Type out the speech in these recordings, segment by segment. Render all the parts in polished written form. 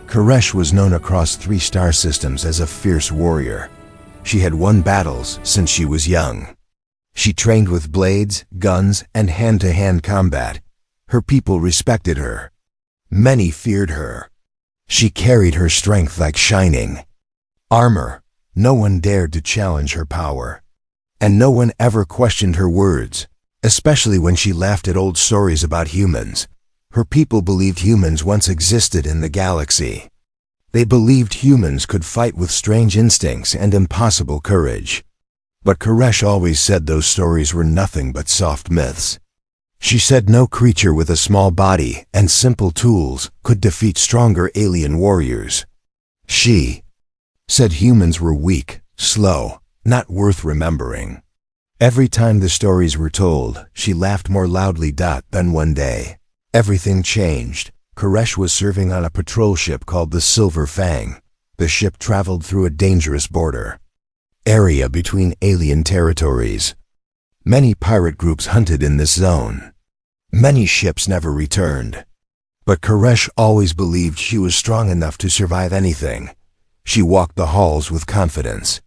Koresh was known across 3 star systems as a fierce warrior. She had won battles since she was young. She trained with blades, guns, and hand-to-hand combat. Her people respected her. Many feared her. She carried her strength like shining armor. No one dared to challenge her power. And no one ever questioned her words, especially when she laughed at old stories about humans. Her people believed humans once existed in the galaxy. They believed humans could fight with strange instincts and impossible courage. But Koresh always said those stories were nothing but soft myths. She said no creature with a small body and simple tools could defeat stronger alien warriors. She said humans were weak, slow, not worth remembering. Every time the stories were told, she laughed more loudly. Then one day, everything changed. Koresh was serving on a patrol ship called the Silver Fang. The ship traveled through a dangerous border area between alien territories. Many pirate groups hunted in this zone. Many ships never returned. But Koresh always believed she was strong enough to survive anything. She walked the halls with confidence.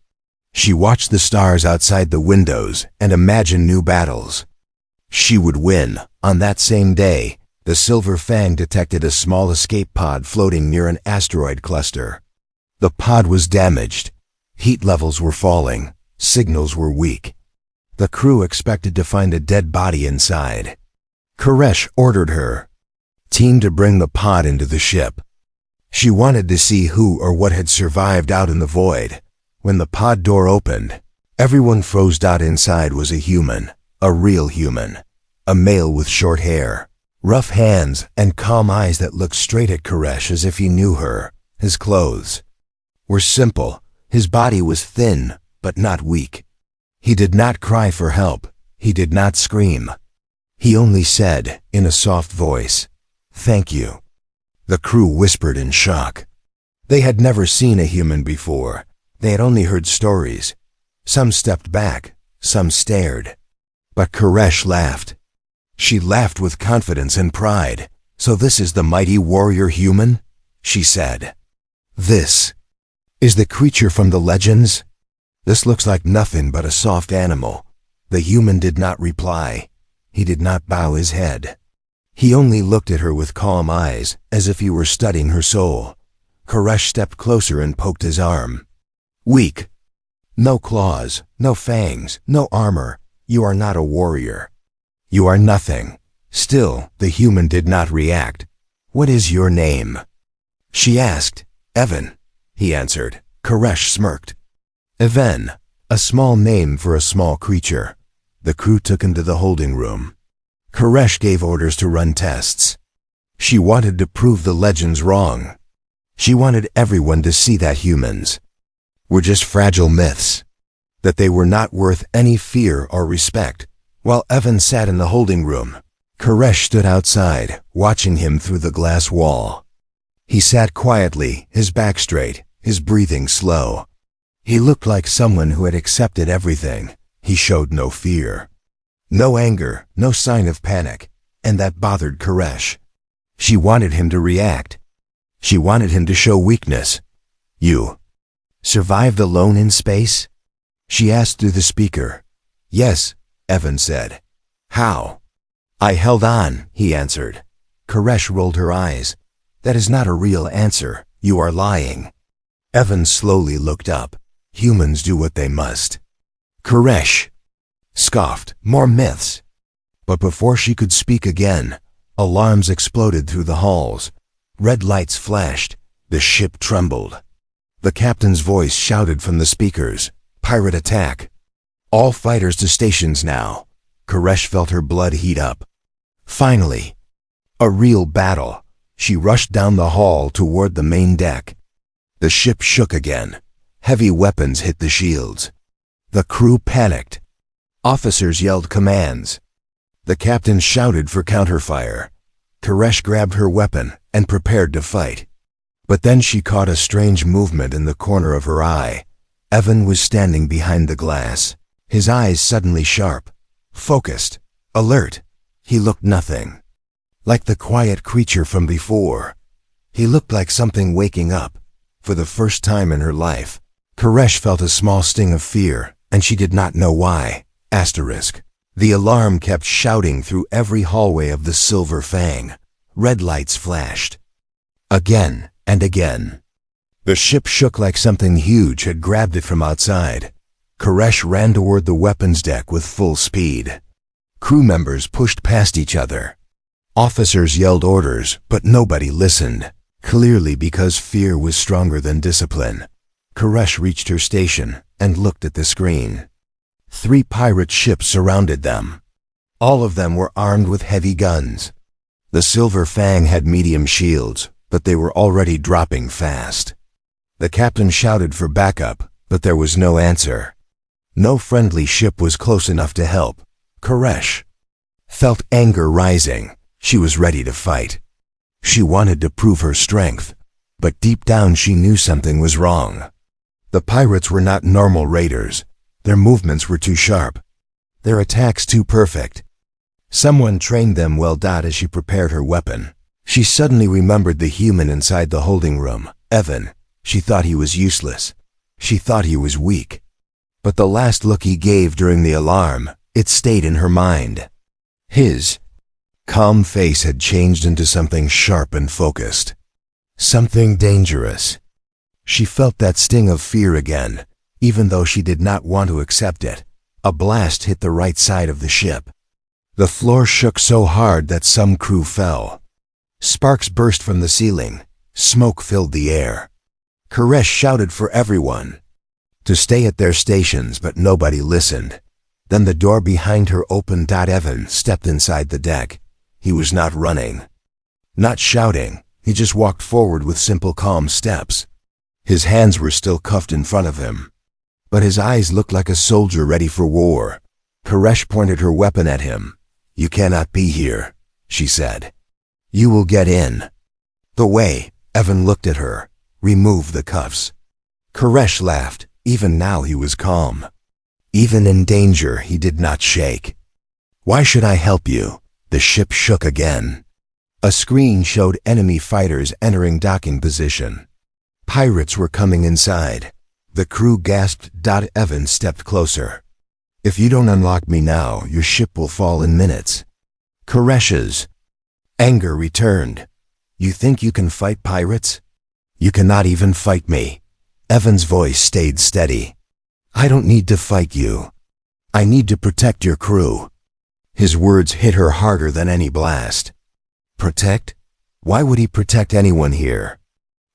She watched the stars outside the windows and imagined new battles. She would win. On that same day, the Silver Fang detected a small escape pod floating near an asteroid cluster. The pod was damaged. Heat levels were falling. Signals were weak. The crew expected to find a dead body inside. Koresh ordered her team to bring the pod into the ship. She wanted to see who or what had survived out in the void. When the pod door opened, everyone froze. Inside was a human, a real human, a male with short hair, rough hands, and calm eyes that looked straight at Koresh as if he knew her. His clothes were simple. His body was thin, but not weak. He did not cry for help. He did not scream. He only said, in a soft voice, "Thank you." The crew whispered in shock. They had never seen a human before. They had only heard stories. Some stepped back, some stared. But Koresh laughed. She laughed with confidence and pride. "So this is the mighty warrior human?" she said. "This is the creature from the legends? This looks like nothing but a soft animal." The human did not reply. He did not bow his head. He only looked at her with calm eyes, as if he were studying her soul. Koresh stepped closer and poked his arm. "Weak. No claws, no fangs, no armor. You are not a warrior. You are nothing." Still, the human did not react. "What is your name?" she asked. "Evan," he answered. Koresh smirked. Evan, a small name for a small creature. The crew took him to the holding room. Koresh gave orders to run tests. She wanted to prove the legends wrong. She wanted everyone to see that humans were just fragile myths, that they were not worth any fear or respect. While Evan sat in the holding room, Koresh stood outside, watching him through the glass wall. He sat quietly, his back straight, his breathing slow. He looked like someone who had accepted everything. He showed no fear, no anger, no sign of panic, and that bothered Koresh. She wanted him to react. She wanted him to show weakness. "You survived alone in space?" she asked through the speaker. "Yes," Evan said. "How?" "I held on," he answered. Koresh rolled her eyes. "That is not a real answer. You are lying." Evan slowly looked up. "Humans do what they must." Koresh scoffed. More myths. But before she could speak again, alarms exploded through the halls. Red lights flashed. The ship trembled. The captain's voice shouted from the speakers, "Pirate attack! All fighters to stations now." Koresh felt her blood heat up. Finally, a real battle. She rushed down the hall toward the main deck. The ship shook again. Heavy weapons hit the shields. The crew panicked. Officers yelled commands. The captain shouted for counterfire. Koresh grabbed her weapon and prepared to fight. But then she caught a strange movement in the corner of her eye. Evan was standing behind the glass, his eyes suddenly sharp, focused, alert. He looked nothing like the quiet creature from before. He looked like something waking up. For the first time in her life, Koresh felt a small sting of fear, and she did not know why. The alarm kept shouting through every hallway of the Silver Fang. Red lights flashed. Again and again. The ship shook like something huge had grabbed it from outside. Koresh ran toward the weapons deck with full speed. Crew members pushed past each other. Officers yelled orders, but nobody listened, clearly because fear was stronger than discipline. Koresh reached her station and looked at the screen. 3 pirate ships surrounded them. All of them were armed with heavy guns. The Silver Fang had medium shields, but they were already dropping fast. The captain shouted for backup, but there was no answer. No friendly ship was close enough to help. Koresh felt anger rising. She was ready to fight. She wanted to prove her strength, but deep down she knew something was wrong. The pirates were not normal raiders. Their movements were too sharp. Their attacks too perfect. Someone trained them well. As she prepared her weapon, she suddenly remembered the human inside the holding room, Evan. She thought he was useless. She thought he was weak. But the last look he gave during the alarm, it stayed in her mind. His calm face had changed into something sharp and focused. Something dangerous. She felt that sting of fear again, even though she did not want to accept it. A blast hit the right side of the ship. The floor shook so hard that some crew fell. Sparks burst from the ceiling. Smoke filled the air. Koresh shouted for everyone to stay at their stations, but nobody listened. Then the door behind her opened. Evan stepped inside the deck. He was not running, not shouting. He just walked forward with simple, calm steps. His hands were still cuffed in front of him, but his eyes looked like a soldier ready for war. Koresh pointed her weapon at him. "You cannot be here," she said. "You will get in." "The way." Evan looked at her. "Remove the cuffs." Koresh laughed. Even now he was calm. Even in danger he did not shake. "Why should I help you?" The ship shook again. A screen showed enemy fighters entering docking position. Pirates were coming inside. The crew gasped. Evan stepped closer. "If you don't unlock me now, your ship will fall in minutes." Koresh's anger returned. "You think you can fight pirates? You cannot even fight me." Evan's voice stayed steady. "I don't need to fight you. I need to protect your crew." His words hit her harder than any blast. Protect? Why would he protect anyone here?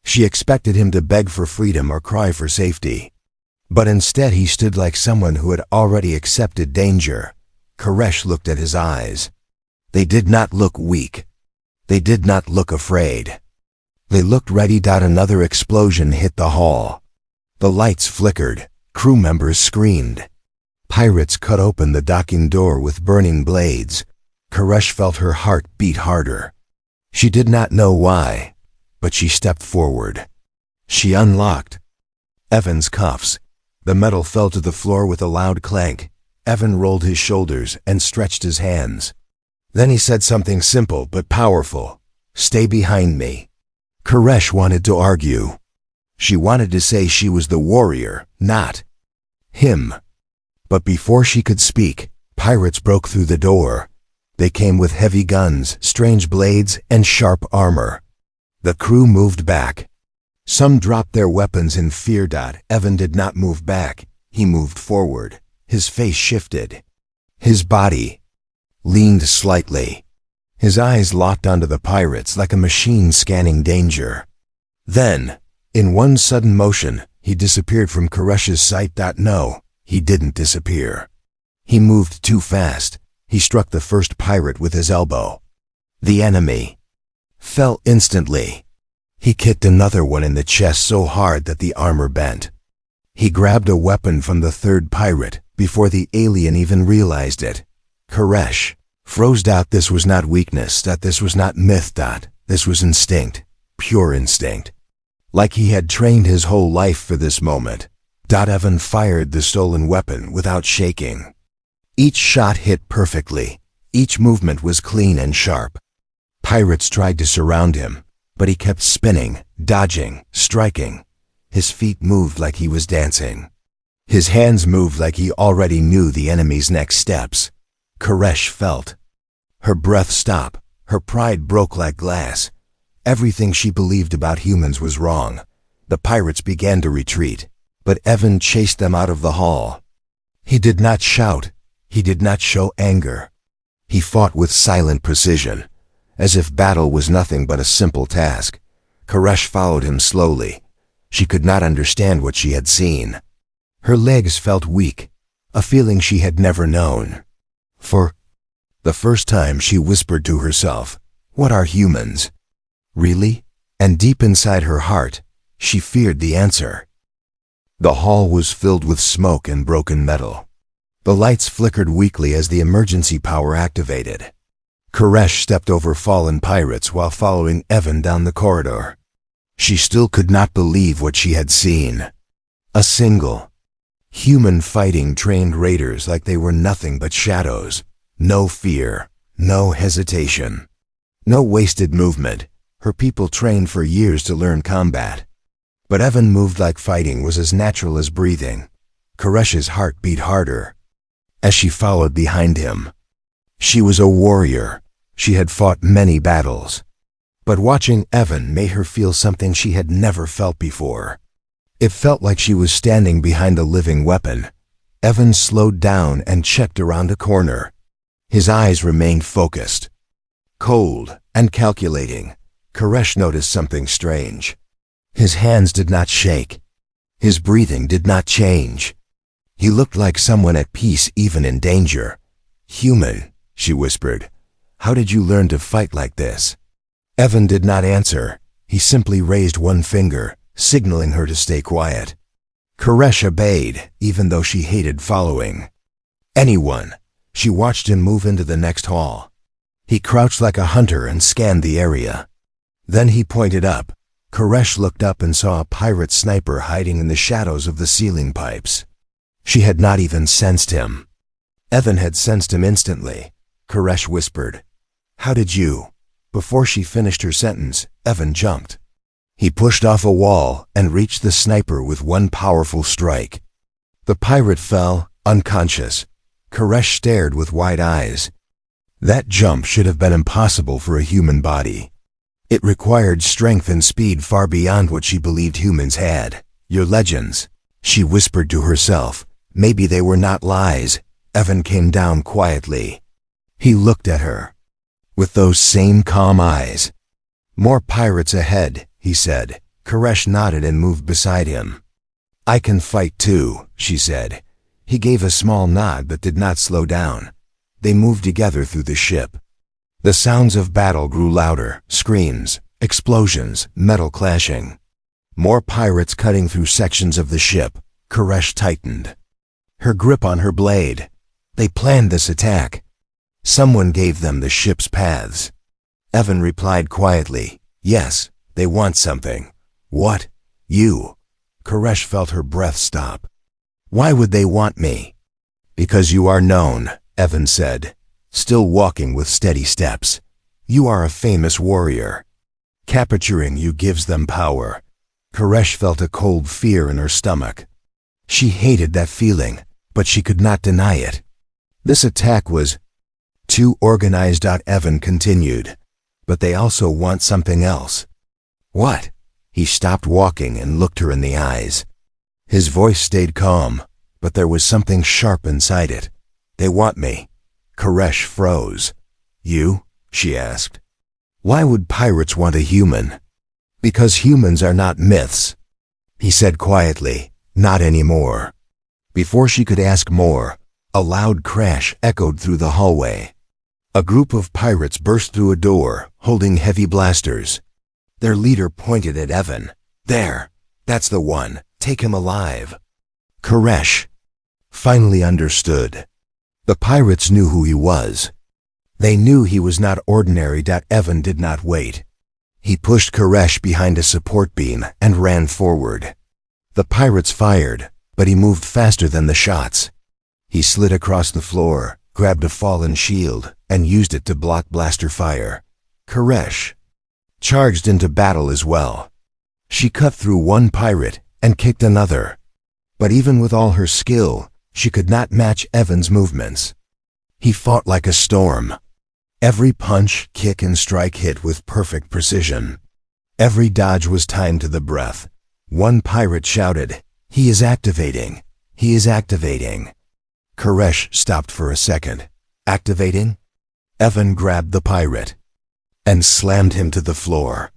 She expected him to beg for freedom or cry for safety. But instead he stood like someone who had already accepted danger. Koresh looked at his eyes. They did not look weak. They did not look afraid. They looked ready. Another explosion hit the hall. The lights flickered. Crew members screamed. Pirates cut open the docking door with burning blades. Koresh felt her heart beat harder. She did not know why, but she stepped forward. She unlocked Evan's cuffs. The metal fell to the floor with a loud clank. Evan rolled his shoulders and stretched his hands. Then he said something simple but powerful. "Stay behind me." Koresh wanted to argue. She wanted to say she was the warrior, not him. But before she could speak, pirates broke through the door. They came with heavy guns, strange blades, and sharp armor. The crew moved back. Some dropped their weapons in fear. Evan did not move back. He moved forward. His face shifted. His body leaned slightly. His eyes locked onto the pirates like a machine scanning danger. Then, in one sudden motion, he disappeared from Koresh's sight. No, he didn't disappear. He moved too fast. He struck the first pirate with his elbow. The enemy fell instantly. He kicked another one in the chest so hard that the armor bent. He grabbed a weapon from the third pirate before the alien even realized it. Koresh froze. This was not weakness. This was not myth. This was instinct. Pure instinct. Like he had trained his whole life for this moment. Evan fired the stolen weapon without shaking. Each shot hit perfectly. Each movement was clean and sharp. Pirates tried to surround him, But he kept spinning, dodging, striking. His feet moved like he was dancing. His hands moved like he already knew the enemy's next steps. Koresh felt her breath stop. Her pride broke like glass. Everything she believed about humans was wrong. The pirates began to retreat, but Evan chased them out of the hall. He did not shout. He did not show anger. He fought with silent precision, as if battle was nothing but a simple task. Koresh followed him slowly. She could not understand what she had seen. Her legs felt weak, a feeling she had never known. For the first time she whispered to herself, "What are humans?" Really? And deep inside her heart, she feared the answer. The hall was filled with smoke and broken metal. The lights flickered weakly as the emergency power activated. Koresh stepped over fallen pirates while following Evan down the corridor. She still could not believe what she had seen. A single human fighting trained raiders like they were nothing but shadows. No fear, no hesitation, no wasted movement. Her people trained for years to learn combat. But Evan moved like fighting was as natural as breathing. Koresh's heart beat harder as she followed behind him. She was a warrior. She had fought many battles. But watching Evan made her feel something she had never felt before. It felt like she was standing behind a living weapon. Evan slowed down and checked around a corner. His eyes remained focused, cold and calculating. Koresh noticed something strange. His hands did not shake. His breathing did not change. He looked like someone at peace even in danger. "Human," she whispered. "How did you learn to fight like this?" Evan did not answer. He simply raised one finger, signaling her to stay quiet. Koresh obeyed, even though she hated following anyone. She watched him move into the next hall. He crouched like a hunter and scanned the area. Then he pointed up. Koresh looked up and saw a pirate sniper hiding in the shadows of the ceiling pipes. She had not even sensed him. Evan had sensed him instantly. Koresh whispered, "How did you?" Before she finished her sentence, Evan jumped. He pushed off a wall and reached the sniper with one powerful strike. The pirate fell, unconscious. Koresh stared with wide eyes. That jump should have been impossible for a human body. It required strength and speed far beyond what she believed humans had. "Your legends," she whispered to herself. Maybe they were not lies. Evan came down quietly. He looked at her with those same calm eyes. "More pirates ahead," he said. Koresh nodded and moved beside him. "I can fight too," she said. He gave a small nod but did not slow down. They moved together through the ship. The sounds of battle grew louder, screams, explosions, metal clashing. More pirates cutting through sections of the ship. Koresh tightened her grip on her blade. They planned this attack. Someone gave them the ship's paths. Evan replied quietly, "Yes, they want something." "What?" "You." Koresh felt her breath stop. "Why would they want me?" "Because you are known," Evan said, still walking with steady steps. "You are a famous warrior. Capturing you gives them power." Koresh felt a cold fear in her stomach. She hated that feeling, but she could not deny it. This attack was too organized. Evan continued, "But they also want something else." "What?" He stopped walking and looked her in the eyes. His voice stayed calm, but there was something sharp inside it. "They want me." Koresh froze. "You?" she asked. "Why would pirates want a human?" "Because humans are not myths," he said quietly. "Not anymore." Before she could ask more, a loud crash echoed through the hallway. A group of pirates burst through a door, holding heavy blasters. Their leader pointed at Evan. "There, that's the one. Take him alive." Koresh finally understood. The pirates knew who he was. They knew he was not ordinary. Evan did not wait. He pushed Koresh behind a support beam and ran forward. The pirates fired, but he moved faster than the shots. He slid across the floor, grabbed a fallen shield, and used it to block blaster fire. Koresh charged into battle as well. She cut through one pirate and kicked another. But even with all her skill, she could not match Evan's movements. He fought like a storm. Every punch, kick, and strike hit with perfect precision. Every dodge was timed to the breath. One pirate shouted, "He is activating! He is activating!" Koresh stopped for a second. Activating? Evan grabbed the pirate and slammed him to the floor.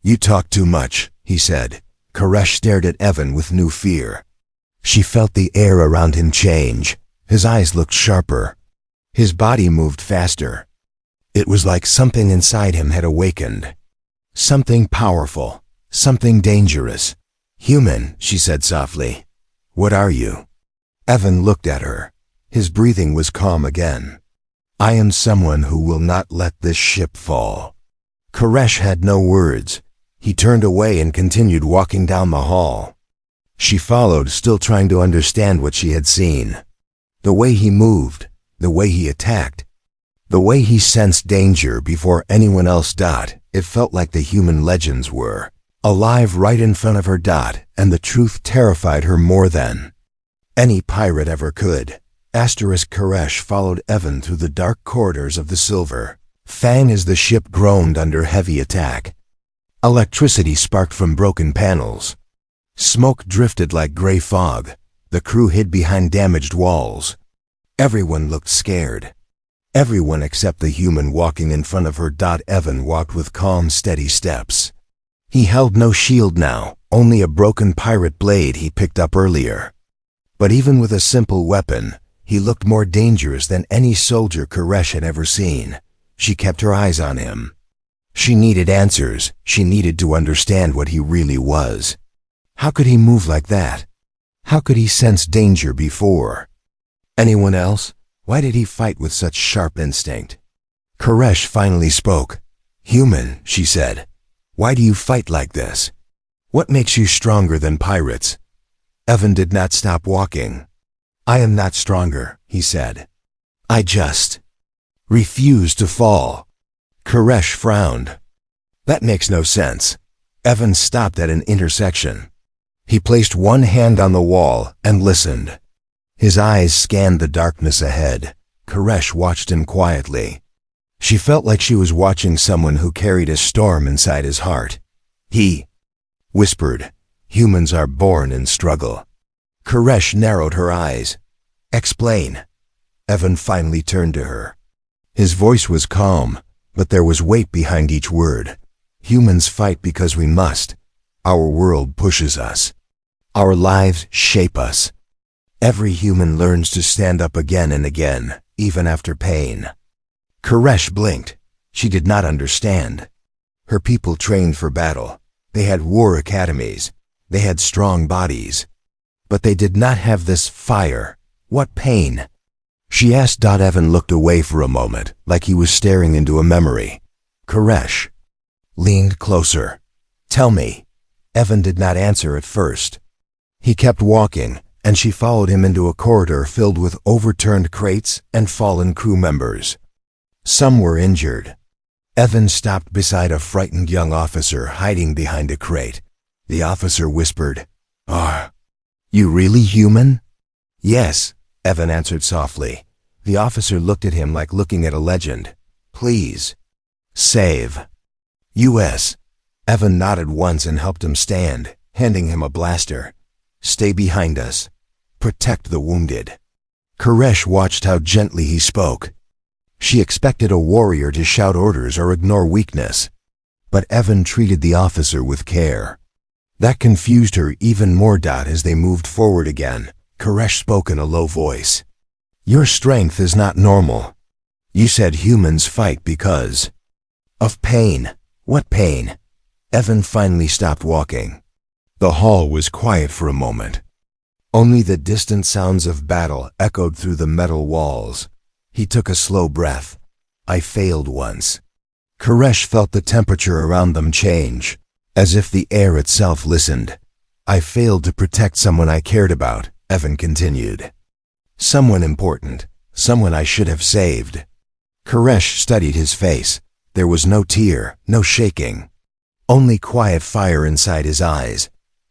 "You talk too much," he said. Koresh stared at Evan with new fear. She felt the air around him change. His eyes looked sharper. His body moved faster. It was like something inside him had awakened. Something powerful, something dangerous. "Human," she said softly. "What are you?" Evan looked at her. His breathing was calm again. "I am someone who will not let this ship fall." Koresh had no words. He turned away and continued walking down the hall. She followed, still trying to understand what she had seen. The way he moved, the way he attacked, the way he sensed danger before anyone else did. It felt like the human legends were alive right in front of her, and the truth terrified her more than any pirate ever could. Koresh followed Evan through the dark corridors of the Silver Fang as the ship groaned under heavy attack. Electricity sparked from broken panels. Smoke drifted like gray fog. The crew hid behind damaged walls. Everyone looked scared. Everyone except the human walking in front of her. Evan walked with calm, steady steps. He held no shield now, only a broken pirate blade he picked up earlier. But even with a simple weapon, he looked more dangerous than any soldier Koresh had ever seen. She kept her eyes on him. She needed answers. She needed to understand what he really was. How could he move like that? How could he sense danger before? Anyone else? Why did he fight with such sharp instinct? Koresh finally spoke. "Human," she said. "Why do you fight like this? What makes you stronger than pirates?" Evan did not stop walking. "I am not stronger," he said. "I just refuse to fall." Koresh frowned. "That makes no sense." Evan stopped at an intersection. He placed one hand on the wall and listened. His eyes scanned the darkness ahead. Koresh watched him quietly. She felt like she was watching someone who carried a storm inside his heart. He whispered, "Humans are born in struggle." Koresh narrowed her eyes. "Explain." Evan finally turned to her. His voice was calm, but there was weight behind each word. "Humans fight because we must. Our world pushes us. Our lives shape us. Every human learns to stand up again and again, even after pain." Koresh blinked. She did not understand. Her people trained for battle. They had war academies. They had strong bodies. But they did not have this fire. What pain? She asked. Evan looked away for a moment, like he was staring into a memory. Koresh leaned closer. "Tell me." Evan did not answer at first. He kept walking, and she followed him into a corridor filled with overturned crates and fallen crew members. Some were injured. Evan stopped beside a frightened young officer hiding behind a crate. The officer whispered, "Are you really human?" "Yes," Evan answered softly. The officer looked at him like looking at a legend. "Please, save U.S." Evan nodded once and helped him stand, handing him a blaster. "Stay behind us. Protect the wounded." Koresh watched how gently he spoke. She expected a warrior to shout orders or ignore weakness. But Evan treated the officer with care. That confused her even more. As they moved forward again, Koresh spoke in a low voice. "Your strength is not normal. You said humans fight because of pain. What pain?" Evan finally stopped walking. The hall was quiet for a moment. Only the distant sounds of battle echoed through the metal walls. He took a slow breath. "I failed once." Koresh felt the temperature around them change, as if the air itself listened. "I failed to protect someone I cared about," Evan continued. "Someone important, someone I should have saved." Koresh studied his face. There was no tear, no shaking. only quiet fire inside his eyes.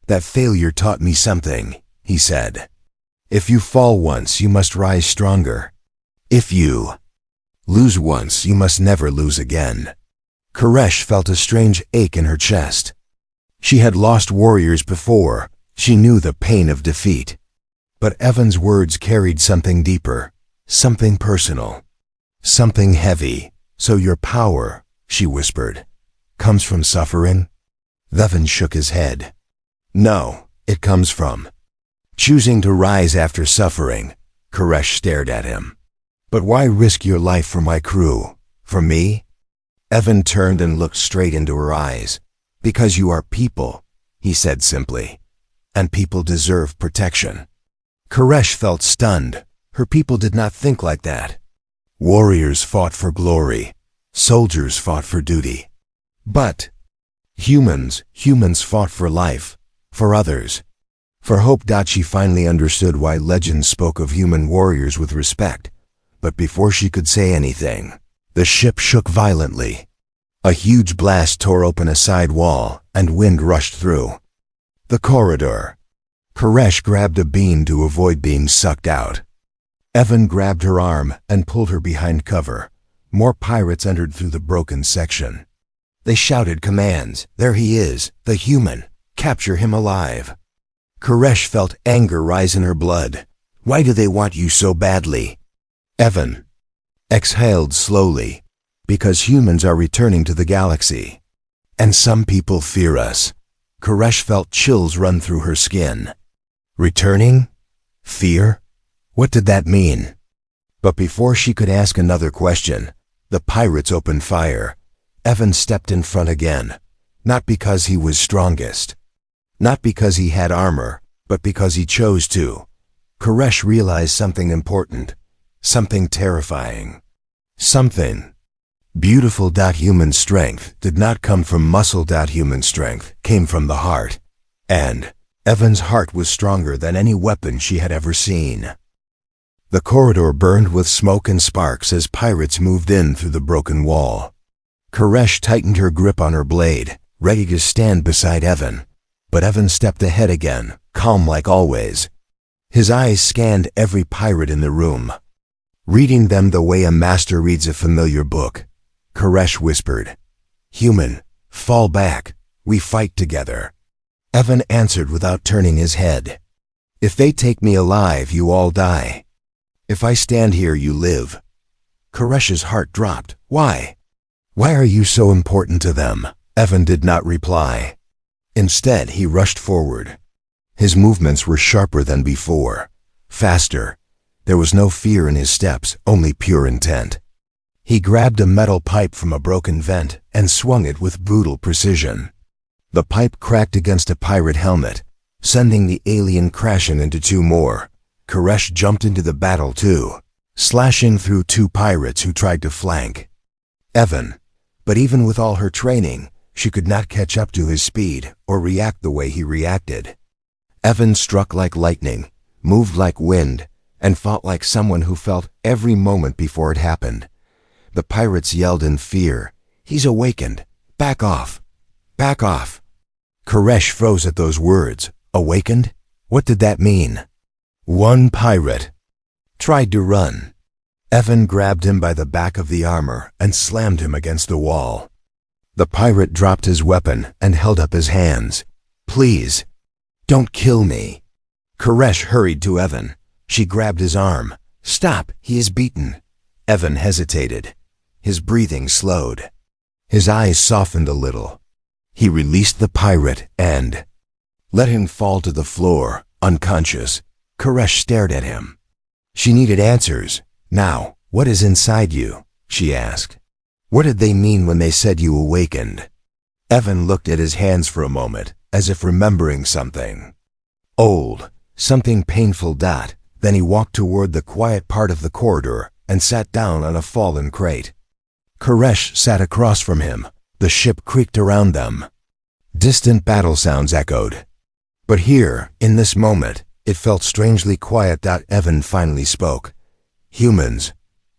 That failure taught me something, he said. If you fall once, you must rise stronger. If you lose once, you must never lose again. Koresh felt a strange ache in her chest. She had lost warriors before. She knew the pain of defeat. But Evan's words carried something deeper, something personal, something heavy. So your power, she whispered, comes from suffering? Evan shook his head. No, it comes from choosing to rise after suffering. Koresh stared at him. But why risk your life for my crew? For me? Evan turned and looked straight into her eyes. Because you are people, he said simply. And people deserve protection. Koresh felt stunned. Her people did not think like that. Warriors fought for glory. Soldiers fought for duty. But humans fought for life, for others, for hope. She finally understood why legends spoke of human warriors with respect. But before she could say anything, the ship shook violently. A huge blast tore open a side wall, and wind rushed through the corridor. Koresh grabbed a beam to avoid being sucked out. Evan grabbed her arm and pulled her behind cover. More pirates entered through the broken section. They shouted commands. There he is, the human. Capture him alive. Koresh felt anger rise in her blood. Why do they want you so badly? Evan exhaled slowly. Because humans are returning to the galaxy. And some people fear us. Koresh felt chills run through her skin. Returning? Fear? What did that mean? But before she could ask another question, the pirates opened fire. Evan stepped in front again. Not because he was strongest. Not because he had armor, but because he chose to. Koresh realized something important. Something terrifying. Something beautiful. Human strength did not come from muscle. Human strength came from the heart. And Evan's heart was stronger than any weapon she had ever seen. The corridor burned with smoke and sparks as pirates moved in through the broken wall. Koresh tightened her grip on her blade, ready to stand beside Evan. But Evan stepped ahead again, calm like always. His eyes scanned every pirate in the room, reading them the way a master reads a familiar book. Koresh whispered, "Human, fall back. We fight together." Evan answered without turning his head. "If they take me alive, you all die. If I stand here, you live." Koresh's heart dropped. Why? Why are you so important to them? Evan did not reply. Instead, he rushed forward. His movements were sharper than before, faster. There was no fear in his steps, only pure intent. He grabbed a metal pipe from a broken vent and swung it with brutal precision. The pipe cracked against a pirate helmet, sending the alien crashing into two more. Koresh jumped into the battle too, slashing through two pirates who tried to flank Evan. But even with all her training, she could not catch up to his speed or react the way he reacted. Evan struck like lightning, moved like wind, and fought like someone who felt every moment before it happened. The pirates yelled in fear. "He's awakened. Back off. Back off." Koresh froze at those words. Awakened? What did that mean? One pirate tried to run. Evan grabbed him by the back of the armor and slammed him against the wall. The pirate dropped his weapon and held up his hands. "Please, don't kill me." Koresh hurried to Evan. She grabbed his arm. "Stop, he is beaten." Evan hesitated. His breathing slowed. His eyes softened a little. He released the pirate and let him fall to the floor, unconscious. Koresh stared at him. She needed answers. "Now, what is inside you?" she asked. "What did they mean when they said you awakened?" Evan looked at his hands for a moment, as if remembering something old, something painful. Then he walked toward the quiet part of the corridor and sat down on a fallen crate. Koresh sat across from him. The ship creaked around them. Distant battle sounds echoed. But here, in this moment, it felt strangely quiet. Evan finally spoke. "Humans,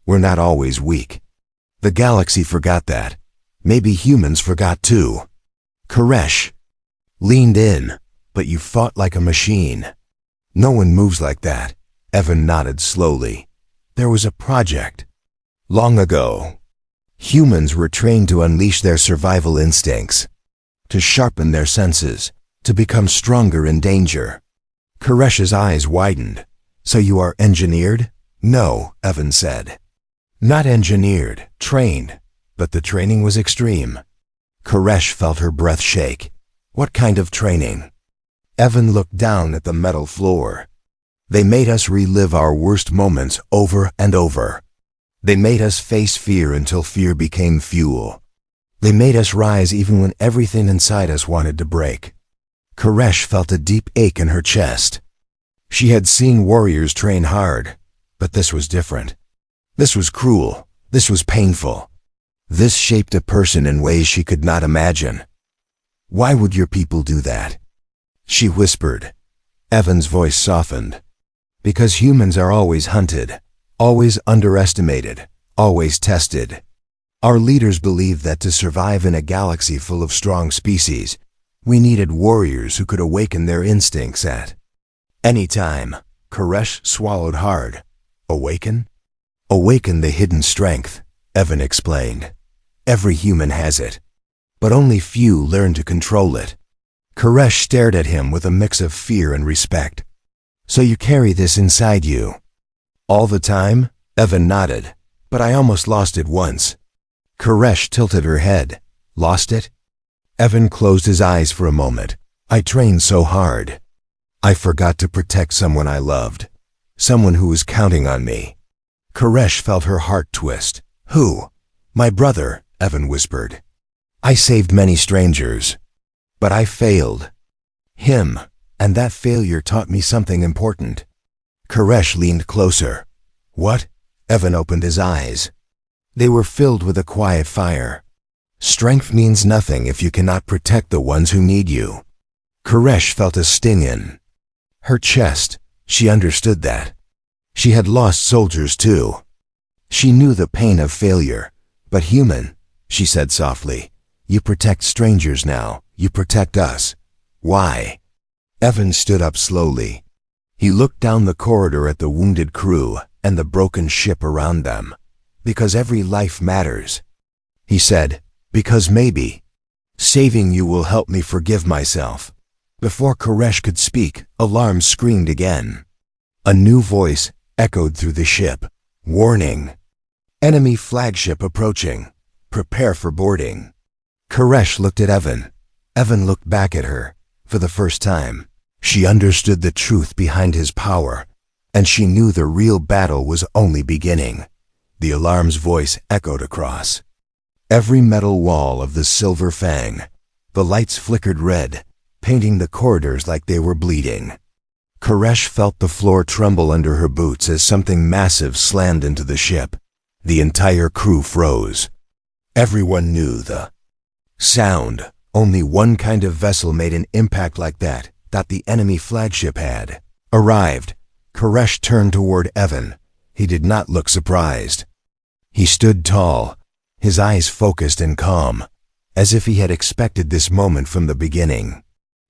we're not always weak. The galaxy forgot that. Maybe humans forgot too." Koresh leaned in, but you fought like a machine. No one moves like that. Evan nodded slowly. There was a project. Long ago, humans were trained to unleash their survival instincts, to sharpen their senses, to become stronger in danger. Koresh's eyes widened. So you are engineered? No, Evan said. Not engineered, trained, but the training was extreme. Koresh felt her breath shake. What kind of training? Evan looked down at the metal floor. They made us relive our worst moments over and over. They made us face fear until fear became fuel. They made us rise even when everything inside us wanted to break. Koresh felt a deep ache in her chest. She had seen warriors train hard, but this was different. This was cruel. This was painful. This shaped a person in ways she could not imagine. Why would your people do that? She whispered. Evan's voice softened. Because humans are always hunted, always underestimated, always tested. Our leaders believed that to survive in a galaxy full of strong species, we needed warriors who could awaken their instincts at any time. Koresh swallowed hard. Awaken? Awaken the hidden strength, Evan explained. Every human has it, but only few learn to control it. Koresh stared at him with a mix of fear and respect. So you carry this inside you? All the time? Evan nodded. But I almost lost it once. Koresh tilted her head. Lost it? Evan closed his eyes for a moment. I trained so hard. I forgot to protect someone I loved. Someone who was counting on me. Koresh felt her heart twist. Who? My brother, Evan whispered. I saved many strangers, but I failed him, and that failure taught me something important. Koresh leaned closer. What? Evan opened his eyes. They were filled with a quiet fire. Strength means nothing if you cannot protect the ones who need you. Koresh felt a sting in her chest. She understood that. She had lost soldiers too. She knew the pain of failure. But human, she said softly, you protect strangers now. You protect us. Why? Evan stood up slowly. He looked down the corridor at the wounded crew and the broken ship around them. Because every life matters. He said, because maybe saving you will help me forgive myself. Before Koresh could speak, alarms screamed again. A new voice echoed through the ship. Warning. Enemy flagship approaching. Prepare for boarding. Koresh looked at Evan. Evan looked back at her. For the first time, she understood the truth behind his power, and she knew the real battle was only beginning. The alarm's voice echoed across every metal wall of the Silver Fang. The lights flickered red, painting the corridors like they were bleeding. Koresh felt the floor tremble under her boots as something massive slammed into the ship. The entire crew froze. Everyone knew the sound. Only one kind of vessel made an impact like that the enemy flagship had arrived. Koresh turned toward Evan. He did not look surprised. He stood tall, his eyes focused and calm, as if he had expected this moment from the beginning.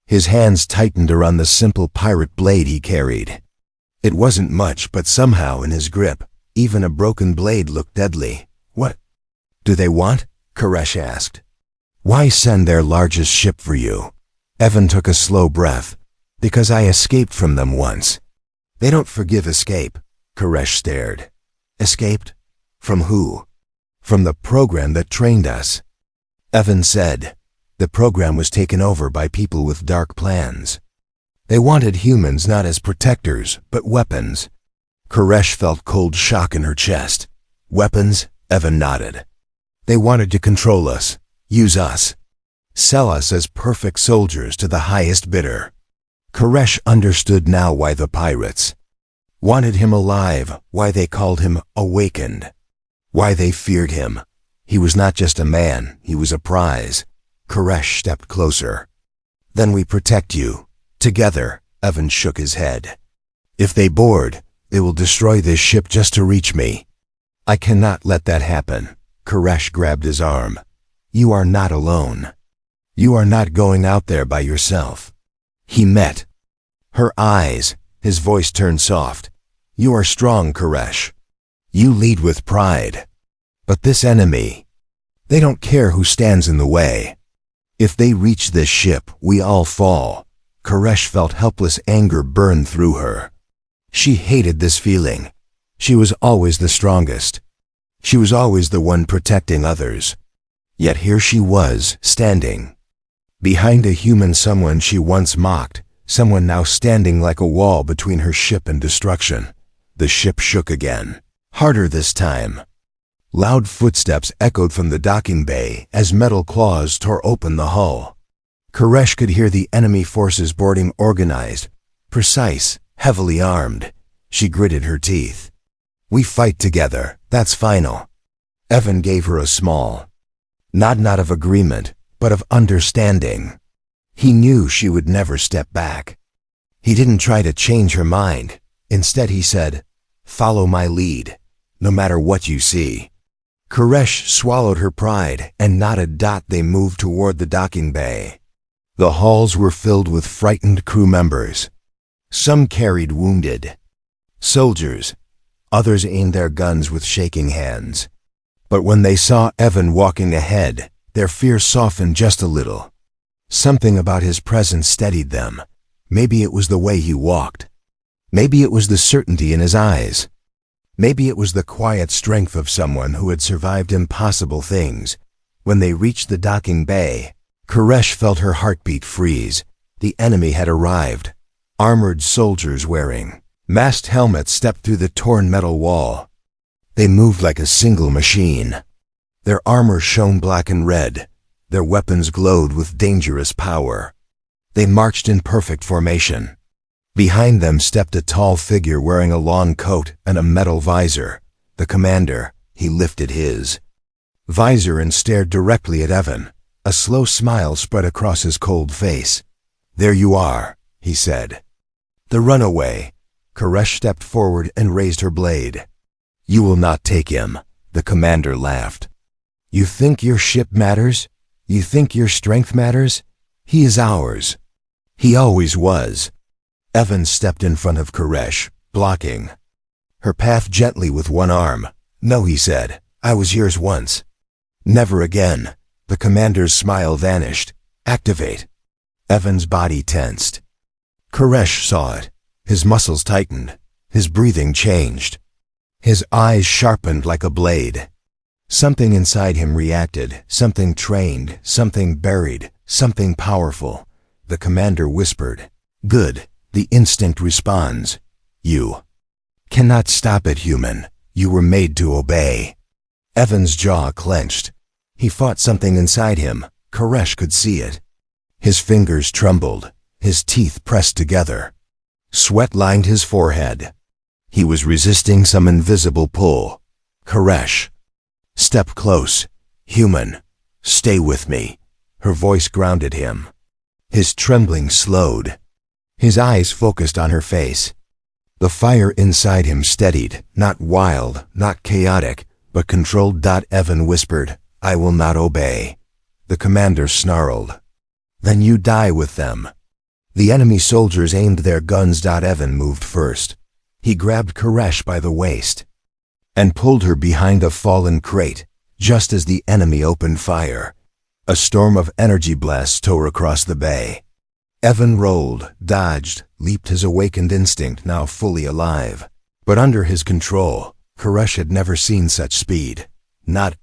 His hands tightened around the simple pirate blade he carried. It wasn't much, but somehow in his grip, even a broken blade looked deadly. What do they want? Koresh asked. Why send their largest ship for you? Evan took a slow breath. Because I escaped from them once. They don't forgive escape. Koresh stared. Escaped? From who? From the program that trained us. Evan said. The program was taken over by people with dark plans. They wanted humans not as protectors, but weapons. Koresh felt cold shock in her chest. Weapons? Evan nodded. They wanted to control us, use us, sell us as perfect soldiers to the highest bidder. Koresh understood now why the pirates wanted him alive, why they called him awakened, why they feared him. He was not just a man, he was a prize. Koresh stepped closer. Then we protect you. Together, Evan shook his head. If they board, they will destroy this ship just to reach me. I cannot let that happen. Koresh grabbed his arm. You are not alone. You are not going out there by yourself. He met her eyes. His voice turned soft. You are strong, Koresh. You lead with pride. But this enemy, they don't care who stands in the way. If they reach this ship, we all fall. Koresh felt helpless anger burn through her. She hated this feeling. She was always the strongest. She was always the one protecting others. Yet here she was, standing behind a human, someone she once mocked, someone now standing like a wall between her ship and destruction. The ship shook again, harder this time. Loud footsteps echoed from the docking bay as metal claws tore open the hull. Koresh could hear the enemy forces boarding, organized, precise, heavily armed. She gritted her teeth. We fight together, that's final. Evan gave her a small nod, not of agreement, but of understanding. He knew she would never step back. He didn't try to change her mind. Instead he said, follow my lead, no matter what you see. Koresh swallowed her pride and nodded. They moved toward the docking bay. The halls were filled with frightened crew members. Some carried wounded soldiers. Others aimed their guns with shaking hands. But when they saw Evan walking ahead, their fear softened just a little. Something about his presence steadied them. Maybe it was the way he walked. Maybe it was the certainty in his eyes. Maybe it was the quiet strength of someone who had survived impossible things. When they reached the docking bay, Koresh felt her heartbeat freeze. The enemy had arrived. Armored soldiers wearing masked helmets stepped through the torn metal wall. They moved like a single machine. Their armor shone black and red. Their weapons glowed with dangerous power. They marched in perfect formation. Behind them stepped a tall figure wearing a long coat and a metal visor. The commander. He lifted his visor and stared directly at Evan. A slow smile spread across his cold face. There you are, he said. The runaway. Koresh stepped forward and raised her blade. You will not take him, the commander laughed. You think your ship matters? You think your strength matters? He is ours. He always was. Evan stepped in front of Koresh, blocking her path gently with one arm. No, he said, I was yours once. Never again. The commander's smile vanished. Activate. Evan's body tensed. Koresh saw it. His muscles tightened. His breathing changed. His eyes sharpened like a blade. Something inside him reacted, something trained, something buried, something powerful. The commander whispered, Good, the instinct responds. You cannot stop it, human. You were made to obey. Evan's jaw clenched. He fought something inside him. Koresh could see it. His fingers trembled. His teeth pressed together. Sweat lined his forehead. He was resisting some invisible pull. Koresh. Step close. Human. Stay with me. Her voice grounded him. His trembling slowed. His eyes focused on her face. The fire inside him steadied, not wild, not chaotic, but controlled. Evan whispered, I will not obey. The commander snarled. Then you die with them. The enemy soldiers aimed their guns. Evan moved first. He grabbed Koresh by the waist and pulled her behind a fallen crate, just as the enemy opened fire. A storm of energy blasts tore across the bay. Evan rolled, dodged, leaped, his awakened instinct now fully alive. But under his control, Koresh had never seen such speed. Not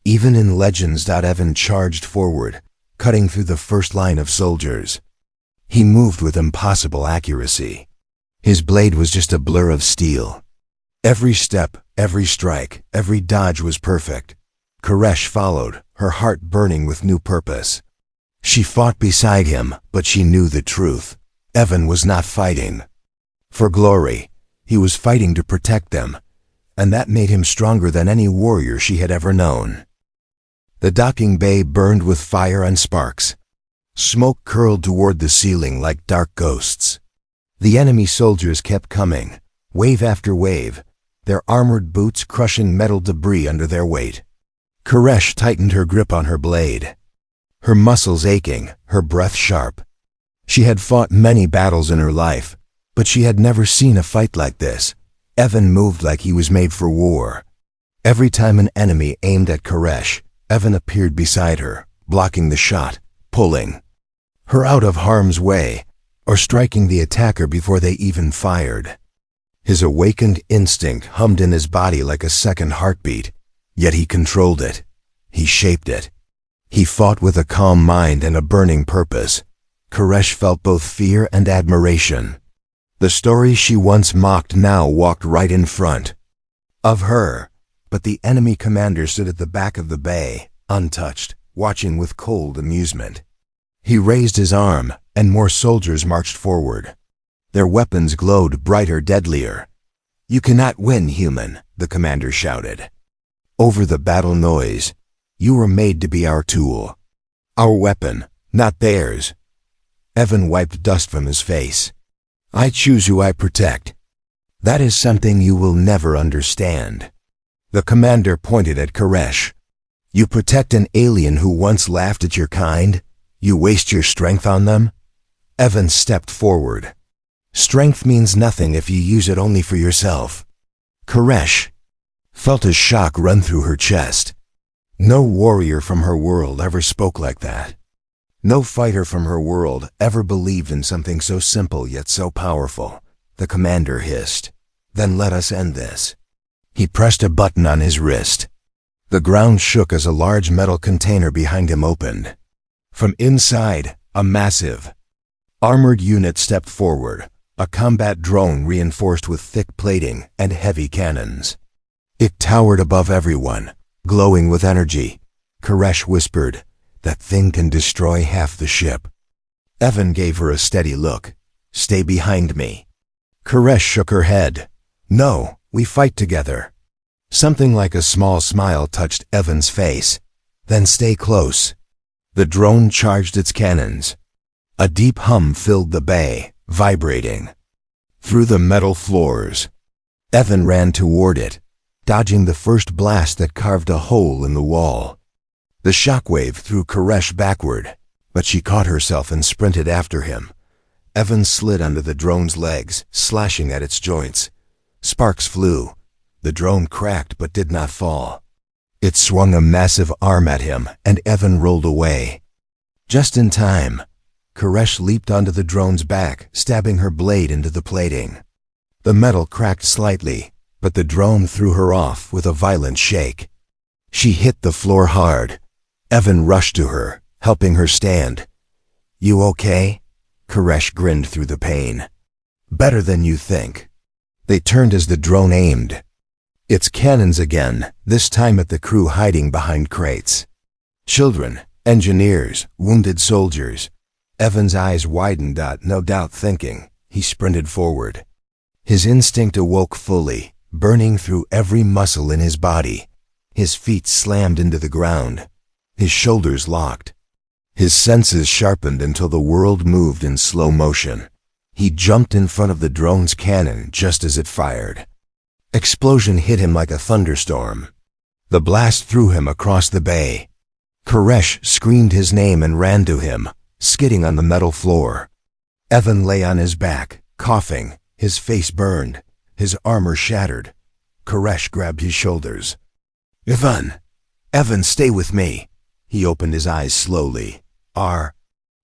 even in legends. Evan charged forward, cutting through the first line of soldiers. He moved with impossible accuracy. His blade was just a blur of steel. Every step, every strike, every dodge was perfect. Koresh followed, her heart burning with new purpose. She fought beside him, but she knew the truth. Evan was not fighting for glory. He was fighting to protect them, and that made him stronger than any warrior she had ever known. The docking bay burned with fire and sparks. Smoke curled toward the ceiling like dark ghosts. The enemy soldiers kept coming, wave after wave, their armored boots crushing metal debris under their weight. Koresh tightened her grip on her blade. her muscles aching, her breath sharp. She had fought many battles in her life, but she had never seen a fight like this. Evan moved like he was made for war. Every time an enemy aimed at Koresh, Evan appeared beside her, blocking the shot, pulling her out of harm's way, or striking the attacker before they even fired. His awakened instinct hummed in his body like a second heartbeat, yet he controlled it. He shaped it. He fought with a calm mind and a burning purpose. Koresh felt both fear and admiration. The story she once mocked now walked right in front of her, but the enemy commander stood at the back of the bay, untouched, watching with cold amusement. He raised his arm, and more soldiers marched forward. Their weapons glowed brighter, deadlier. "You cannot win, human," the commander shouted. Over the battle noise, "You were made to be our tool. Our weapon, not theirs." Evan wiped dust from his face. "I choose who I protect. That is something you will never understand." The commander pointed at Koresh. "You protect an alien who once laughed at your kind? You waste your strength on them?" Evan stepped forward. "Strength means nothing if you use it only for yourself." Koresh felt a shock run through her chest. No warrior from her world ever spoke like that. No fighter from her world ever believed in something so simple yet so powerful. The commander hissed, "Then let us end this." He pressed a button on his wrist. The ground shook as a large metal container behind him opened. From inside, a massive, armored unit stepped forward, a combat drone reinforced with thick plating and heavy cannons. It towered above everyone, glowing with energy. Koresh whispered, "That thing can destroy half the ship." Evan gave her a steady look. "Stay behind me." Koresh shook her head. "No, we fight together." Something like a small smile touched Evan's face. "Then stay close." The drone charged its cannons. A deep hum filled the bay, vibrating through the metal floors. Evan ran toward it, dodging the first blast that carved a hole in the wall. The shockwave threw Koresh backward, but she caught herself and sprinted after him. Evan slid under the drone's legs, slashing at its joints. Sparks flew. The drone cracked but did not fall. It swung a massive arm at him, and Evan rolled away. Just in time, Koresh leaped onto the drone's back, stabbing her blade into the plating. The metal cracked slightly, but the drone threw her off with a violent shake. She hit the floor hard. Evan rushed to her, helping her stand. "You okay?" Koresh grinned through the pain. "Better than you think." They turned as the drone aimed. Its cannons again, this time at the crew hiding behind crates. Children, engineers, wounded soldiers. Evan's eyes widened, no doubt thinking. He sprinted forward. His instinct awoke fully, burning through every muscle in his body. His feet slammed into the ground. His shoulders locked. His senses sharpened until the world moved in slow motion. He jumped in front of the drone's cannon just as it fired. Explosion hit him like a thunderstorm. The blast threw him across the bay. Koresh screamed his name and ran to him, skidding on the metal floor. Evan lay on his back, coughing, his face burned, his armor shattered. Koresh grabbed his shoulders. Evan, stay with me." He opened his eyes slowly. "Are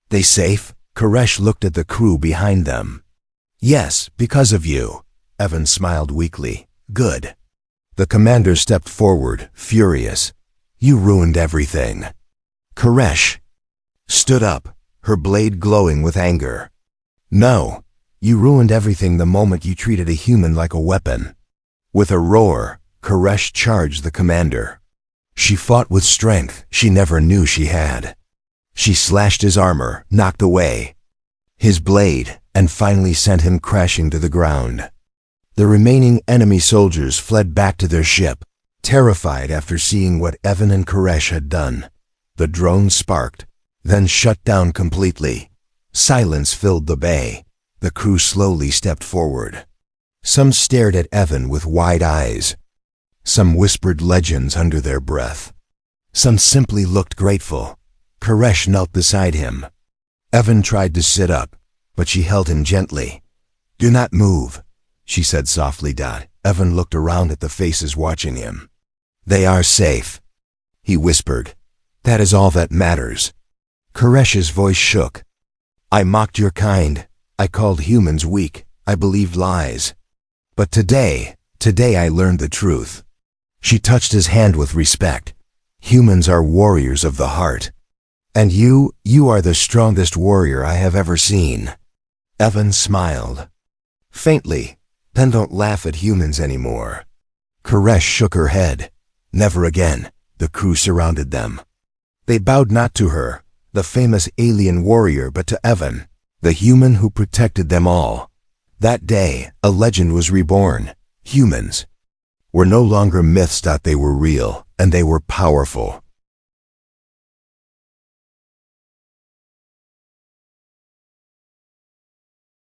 they safe?" Koresh looked at the crew behind them. "Yes, because of you." Evan smiled weakly. "Good." The commander stepped forward, furious. "You ruined everything." Koresh stood up, her blade glowing with anger. "No, you ruined everything the moment you treated a human like a weapon." With a roar, Koresh charged the commander. She fought with strength she never knew she had. She slashed his armor, knocked away his blade, and finally sent him crashing to the ground. The remaining enemy soldiers fled back to their ship, terrified after seeing what Evan and Koresh had done. The drone sparked, then shut down completely. Silence filled the bay. The crew slowly stepped forward. Some stared at Evan with wide eyes. Some whispered legends under their breath. Some simply looked grateful. Koresh knelt beside him. Evan tried to sit up, but she held him gently. "Do not move," she said softly. Evan looked around at the faces watching him. "They are safe," he whispered. "That is all that matters." Koresh's voice shook. "I mocked your kind. I called humans weak. I believed lies. But today I learned the truth." She touched his hand with respect. "Humans are warriors of the heart. And you are the strongest warrior I have ever seen." Evan smiled. Faintly. "Then don't laugh at humans anymore." Koresh shook her head. "Never again." The crew surrounded them. They bowed not to her, the famous alien warrior, but to Evan, the human who protected them all. That day, a legend was reborn. Humans were no longer myths. They were real, and they were powerful.